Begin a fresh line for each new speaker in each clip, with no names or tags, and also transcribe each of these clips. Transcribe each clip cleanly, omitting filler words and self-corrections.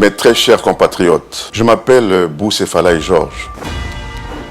Mes très chers compatriotes, je m'appelle Boucefalaï Georges.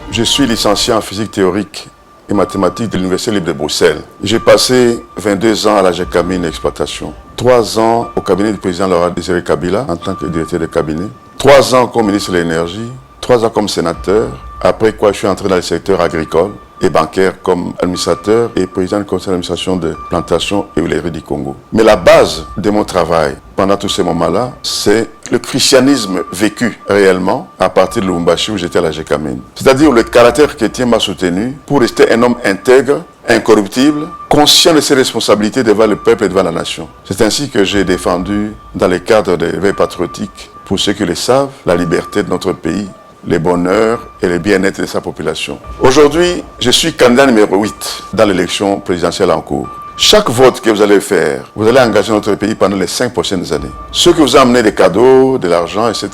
Je suis licencié en physique théorique et mathématiques de l'Université libre de Bruxelles. J'ai passé 22 ans à la GECAMINE Exploitation, 3 ans au cabinet du président Laurent Désiré Kabila en tant que directeur de cabinet, 3 ans comme ministre de l'Énergie, 3 ans comme sénateur, après quoi je suis entré dans le secteur agricole et bancaire comme administrateur et président du conseil d'administration de plantation et huileries du Congo. Mais la base de mon travail pendant tous ces moments-là, c'est le christianisme vécu réellement à partir de Lubumbashi où j'étais à la GECAMINE. C'est-à-dire le caractère chrétien m'a soutenu pour rester un homme intègre, incorruptible, conscient de ses responsabilités devant le peuple et devant la nation. C'est ainsi que j'ai défendu, dans le cadre des veilles patriotiques, pour ceux qui le savent, la liberté de notre pays, les bonheurs et le bien-être de sa population. Aujourd'hui, je suis candidat numéro 8 dans l'élection présidentielle en cours. Chaque vote que vous allez faire, vous allez engager notre pays pendant les 5 prochaines années. Ceux qui vous ont amené des cadeaux, de l'argent, etc.,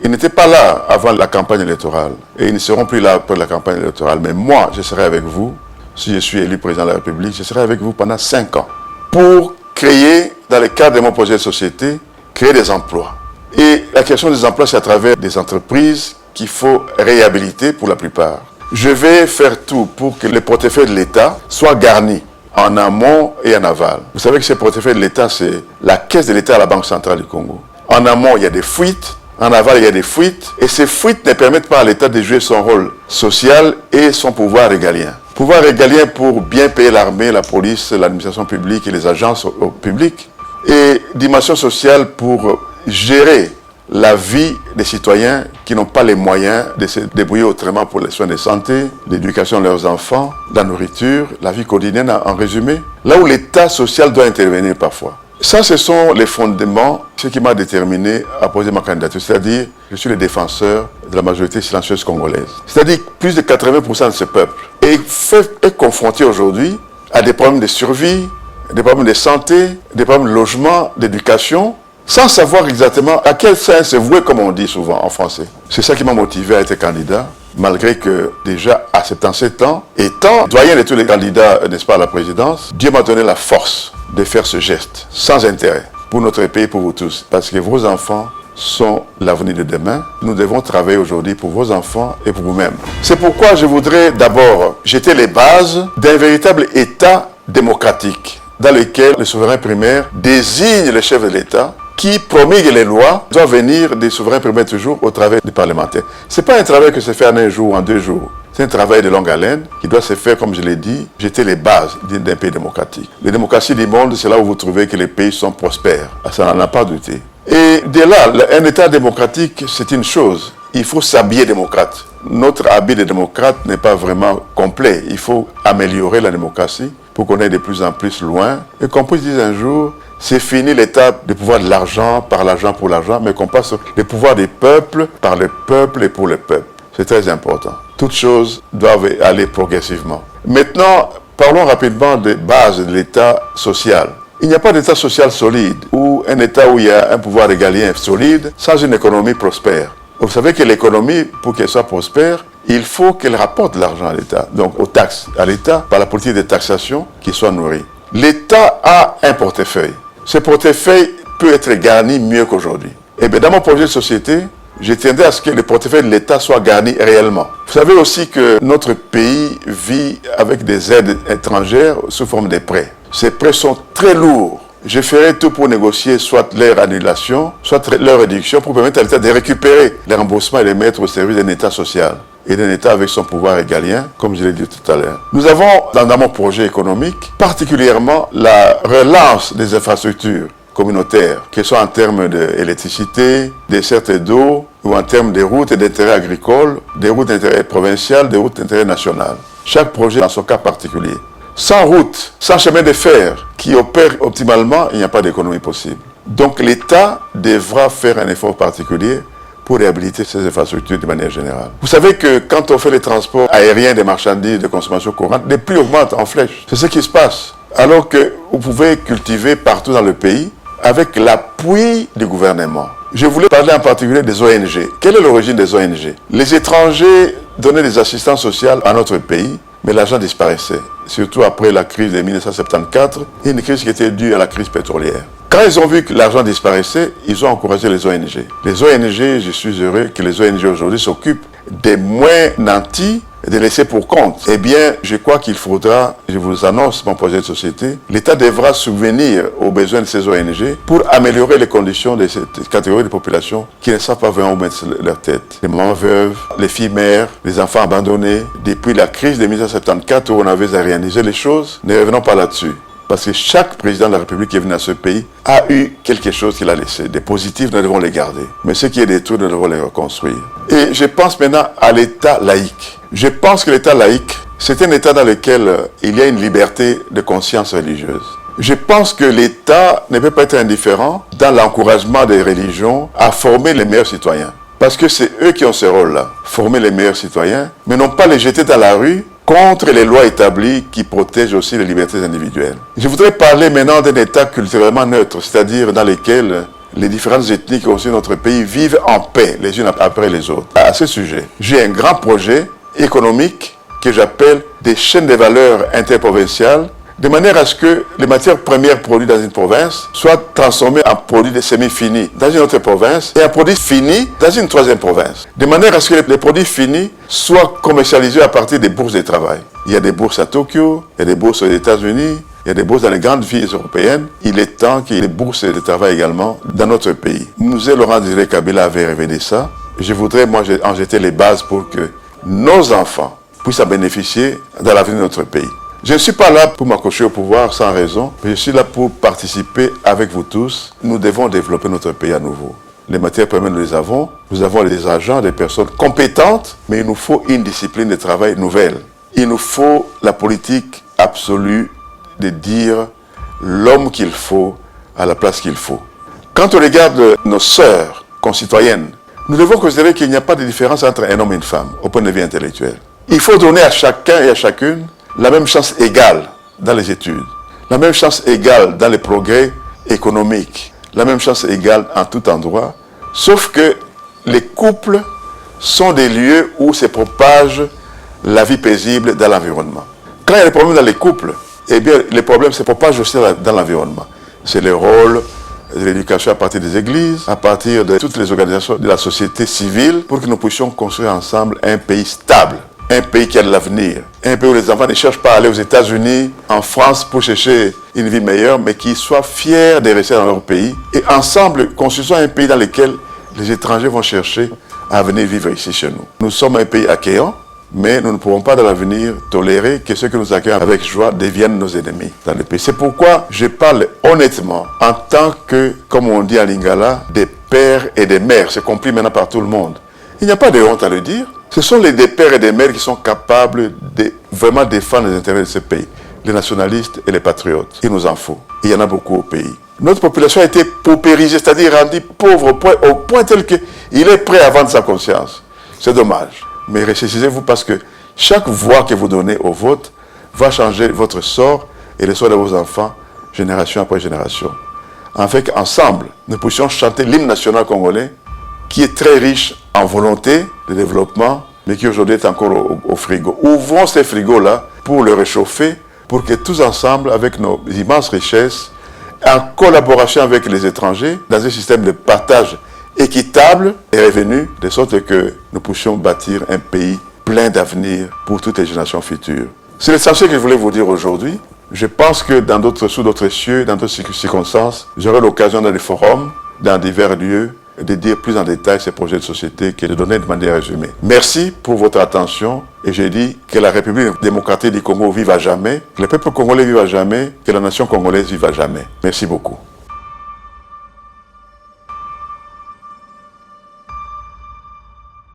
ils n'étaient pas là avant la campagne électorale. Et ils ne seront plus là après la campagne électorale. Mais moi, je serai avec vous. Si je suis élu président de la République, je serai avec vous pendant 5 ans. Pour créer, dans le cadre de mon projet de société, créer des emplois. Et la création des emplois, c'est à travers des entreprises qu'il faut réhabiliter pour la plupart. Je vais faire tout pour que le portefeuille de l'État soit garni en amont et en aval. Vous savez que ce portefeuille de l'État, c'est la caisse de l'État à la Banque centrale du Congo. En amont, il y a des fuites. En aval, il y a des fuites. Et ces fuites ne permettent pas à l'État de jouer son rôle social et son pouvoir régalien. Pouvoir régalien pour bien payer l'armée, la police, l'administration publique et les agences publiques. Et dimension sociale pour gérer la vie des citoyens qui n'ont pas les moyens de se débrouiller autrement pour les soins de santé, l'éducation de leurs enfants, la nourriture, la vie quotidienne en résumé. Là où l'État social doit intervenir parfois. Ça, ce sont les fondements, ce qui m'a déterminé à poser ma candidature. C'est-à-dire, je suis le défenseur de la majorité silencieuse congolaise. C'est-à-dire, plus de 80% de ce peuple est confronté aujourd'hui à des problèmes de survie, des problèmes de santé, des problèmes de logement, d'éducation, sans savoir exactement à quel sens se vouer, comme on dit souvent en français. C'est ça qui m'a motivé à être candidat, malgré que déjà à 77 ans, étant doyen de tous les candidats, n'est-ce pas, à la présidence, Dieu m'a donné la force de faire ce geste, sans intérêt, pour notre pays, pour vous tous. Parce que vos enfants sont l'avenir de demain. Nous devons travailler aujourd'hui pour vos enfants et pour vous-même. C'est pourquoi je voudrais d'abord jeter les bases d'un véritable État démocratique, dans lequel le souverain primaire désigne le chef de l'État, qui promulgue les lois, doit venir des souverains primaires toujours au travers des parlementaires. Ce n'est pas un travail que se fait en un jour ou en 2 jours. C'est un travail de longue haleine qui doit se faire, comme je l'ai dit, jeter les bases d'un pays démocratique. Les démocraties du monde, c'est là où vous trouvez que les pays sont prospères. Ça n'en a pas douté. Et de là, un État démocratique, c'est une chose. Il faut s'habiller démocrate. Notre habit de démocrate n'est pas vraiment complet. Il faut améliorer la démocratie pour qu'on aille de plus en plus loin et qu'on puisse dire un jour, c'est fini l'étape du pouvoir de l'argent, par l'argent pour l'argent, mais qu'on passe le pouvoir des peuples, par le peuple et pour le peuple. C'est très important. Toutes choses doivent aller progressivement. Maintenant, parlons rapidement des bases de l'État social. Il n'y a pas d'État social solide, ou un État où il y a un pouvoir régalien solide, sans une économie prospère. Vous savez que l'économie, pour qu'elle soit prospère, il faut qu'elle rapporte de l'argent à l'État, donc aux taxes à l'État, par la politique de taxation qui soit nourrie. L'État a un portefeuille. Ce portefeuille peut être garni mieux qu'aujourd'hui. Et bien, dans mon projet de société, je tiendrai à ce que le portefeuille de l'État soit garni réellement. Vous savez aussi que notre pays vit avec des aides étrangères sous forme de prêts. Ces prêts sont très lourds. Je ferai tout pour négocier soit leur annulation, soit leur réduction pour permettre à l'État de récupérer les remboursements et les mettre au service d'un État social et d'un État avec son pouvoir régalien, comme je l'ai dit tout à l'heure. Nous avons, dans mon projet économique, particulièrement la relance des infrastructures communautaires, que ce soit en termes d'électricité, des certes d'eau, ou en termes de routes d'intérêt agricole, des routes d'intérêt provincial, des routes d'intérêt national. Chaque projet dans son cas particulier. Sans route, sans chemin de fer qui opère optimalement, il n'y a pas d'économie possible. Donc l'État devra faire un effort particulier pour réhabiliter ces infrastructures de manière générale. Vous savez que quand on fait les transports aériens des marchandises de consommation courante, les prix augmentent en flèche. C'est ce qui se passe. Alors que vous pouvez cultiver partout dans le pays avec l'appui du gouvernement. Je voulais parler en particulier des ONG. Quelle est l'origine des ONG? Les étrangers donnaient des assistances sociales à notre pays mais l'argent disparaissait. Surtout après la crise de 1974, une crise qui était due à la crise pétrolière. Quand ils ont vu que l'argent disparaissait, ils ont encouragé les ONG. Les ONG, je suis heureux que les ONG aujourd'hui s'occupent des moins nantis, de laisser pour compte. Eh bien, je crois qu'il faudra, je vous annonce mon projet de société, l'État devra subvenir aux besoins de ces ONG pour améliorer les conditions de cette catégorie de population qui ne savent pas vraiment où mettre leur tête. Les mamans veuves, les filles mères, les enfants abandonnés. Depuis la crise de 1974 où on avait à réaliser les choses, ne revenons pas là-dessus. Parce que chaque président de la République qui est venu à ce pays a eu quelque chose qu'il a laissé. Des positifs, nous devons les garder. Mais ce qui est détruit, nous devons les reconstruire. Et je pense maintenant à l'État laïque. Je pense que l'État laïque, c'est un État dans lequel il y a une liberté de conscience religieuse. Je pense que l'État ne peut pas être indifférent dans l'encouragement des religions à former les meilleurs citoyens. Parce que c'est eux qui ont ce rôle-là, former les meilleurs citoyens, mais non pas les jeter dans la rue contre les lois établies qui protègent aussi les libertés individuelles. Je voudrais parler maintenant d'un État culturellement neutre, c'est-à-dire dans lequel les différentes ethnies qui ont aussi notre pays vivent en paix les unes après les autres. À ce sujet, j'ai un grand projet économique que j'appelle des chaînes de valeur interprovinciales, de manière à ce que les matières premières produites dans une province soient transformées en produits de semi-finis dans une autre province et en produits finis dans une troisième province. De manière à ce que les produits finis soient commercialisés à partir des bourses de travail. Il y a des bourses à Tokyo, il y a des bourses aux États-Unis, il y a des bourses dans les grandes villes européennes. Il est temps qu'il y ait des bourses de travail également dans notre pays. Musée Laurent Désiré Kabila avait révélé ça. Je voudrais, moi, en jeter les bases pour que nos enfants puissent en bénéficier dans l'avenir de notre pays. Je ne suis pas là pour m'accrocher au pouvoir sans raison, mais je suis là pour participer avec vous tous. Nous devons développer notre pays à nouveau. Les matières premières, nous les avons. Nous avons des agents, des personnes compétentes, mais il nous faut une discipline de travail nouvelle. Il nous faut la politique absolue de dire l'homme qu'il faut à la place qu'il faut. Quand on regarde nos sœurs concitoyennes, nous devons considérer qu'il n'y a pas de différence entre un homme et une femme au point de vue intellectuel. Il faut donner à chacun et à chacune la même chance égale dans les études, la même chance égale dans les progrès économiques, la même chance égale en tout endroit, sauf que les couples sont des lieux où se propage la vie paisible dans l'environnement. Quand il y a des problèmes dans les couples, eh bien, les problèmes se propagent aussi dans l'environnement. C'est le rôle de l'éducation à partir des églises, à partir de toutes les organisations de la société civile, pour que nous puissions construire ensemble un pays stable. Un pays qui a de l'avenir, un pays où les enfants ne cherchent pas à aller aux États-Unis, en France pour chercher une vie meilleure, mais qui soient fiers de rester dans leur pays. Et ensemble, construisons un pays dans lequel les étrangers vont chercher à venir vivre ici chez nous. Nous sommes un pays accueillant, mais nous ne pouvons pas dans l'avenir tolérer que ceux que nous accueillons avec joie deviennent nos ennemis dans le pays. C'est pourquoi je parle honnêtement en tant que, comme on dit à Lingala, des pères et des mères. C'est compris maintenant par tout le monde. Il n'y a pas de honte à le dire. Ce sont les des pères et des mères qui sont capables de vraiment défendre les intérêts de ce pays. Les nationalistes et les patriotes. Il nous en faut. Il y en a beaucoup au pays. Notre population a été paupérisée, c'est-à-dire rendue pauvre au point tel qu'il est prêt à vendre sa conscience. C'est dommage. Mais réfléchissez-vous parce que chaque voix que vous donnez au vote va changer votre sort et le sort de vos enfants, génération après génération. En fait, ensemble, nous puissions chanter l'hymne national congolais qui est très riche en volonté de développement, mais qui aujourd'hui est encore au frigo. Ouvrons ces frigos-là pour le réchauffer, pour que tous ensemble, avec nos immenses richesses, en collaboration avec les étrangers, dans un système de partage équitable et revenu, de sorte que nous puissions bâtir un pays plein d'avenir pour toutes les générations futures. C'est l'essentiel que je voulais vous dire aujourd'hui. Je pense que sous d'autres cieux, dans d'autres circonstances, j'aurai l'occasion dans des forums, dans divers lieux, de dire plus en détail ces projets de société que de donner de manière résumée. Merci pour votre attention et je dis que la République démocratique du Congo vive à jamais, que le peuple congolais vive à jamais, que la nation congolaise vive à jamais. Merci beaucoup.